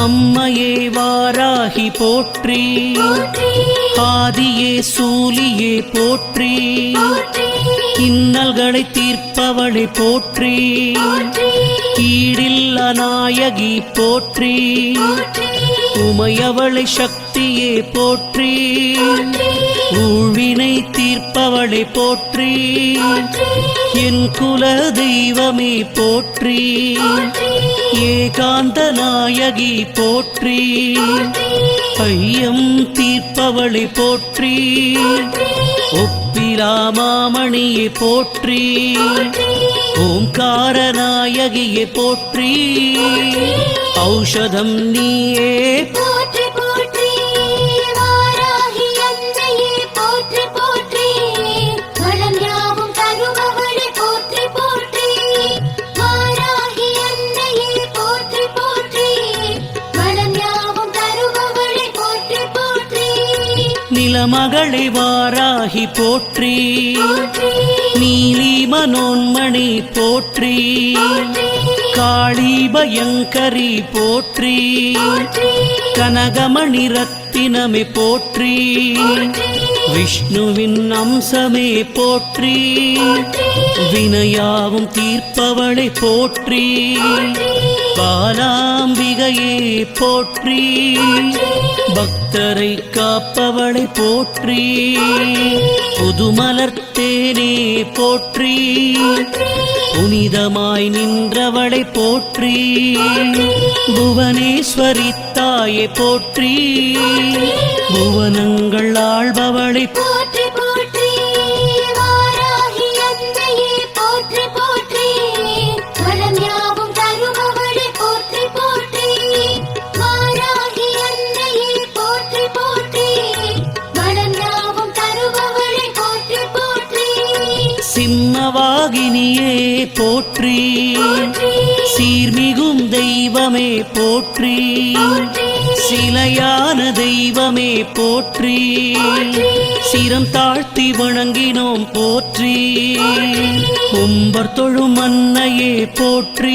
அம்மையே வாராகி போற்றி, ஆதியே சூலியே போற்றி, இன்னல்களை தீர்ப்பவளை போற்றி, ஈடில்ல நாயகி போற்றி, உமையவளை சக்தியே போற்றி, ஊழ்வினை தீர்ப்பவளை போற்றி, என் குல தெய்வமே போற்றி, ஏகாந்த நாயகி போற்றி, ஐயம் தீர்ப்பவளை போற்றி, ஒப்பிலாமாமணியை போற்றி, ஓம்கார நாயகியை போற்றி, ஔஷதம் நீயே போற்றி போற்றி, வாராகி அன்னையே போற்றி போற்றி, வளம் யாவும் தருபவளே போற்றி போற்றி, வாராகி அன்னையே போற்றி போற்றி, வளம் யாவும் தருபவளே போற்றி போற்றி, நிலமகளை வாராகி போற்றி, நீலி மனோன்மணி போற்றி, காளி பயங்கரி போற்றி, கனகமணி ரத்தினமே போற்றி, விஷ்ணுவின் அம்சமே போற்றி, வினையாவும் தீர்ப்பவளை போற்றி, பாலாம்பிகையே போற்றி, பக்தரை காப்பவளை போற்றி, புதுமலர்த்தேனே போற்றி, புனிதமாய் நின்றவளை போற்றி, புவனேஸ்வரி தாயை போற்றி, புவனங்கள் ஆள்பவளை போற்றி போற்றி, வாராகி அன்னையே போற்றி போற்றி, வளம் யாவும் தருபவளே போற்றி போற்றி, வாராகி அன்னையே போற்றி போற்றி, வளம் யாவும் தருபவளே போற்றி போற்றி, சிம்மவாகினியே போற்றி, சீர்மிகும் தெய்வமே போற்றி, சிலையான தெய்வமே போற்றி, சிரம் தாழ்த்தி வணங்கினோம் போற்றி, கும்பர் தொழும் அன்னையே போற்றி.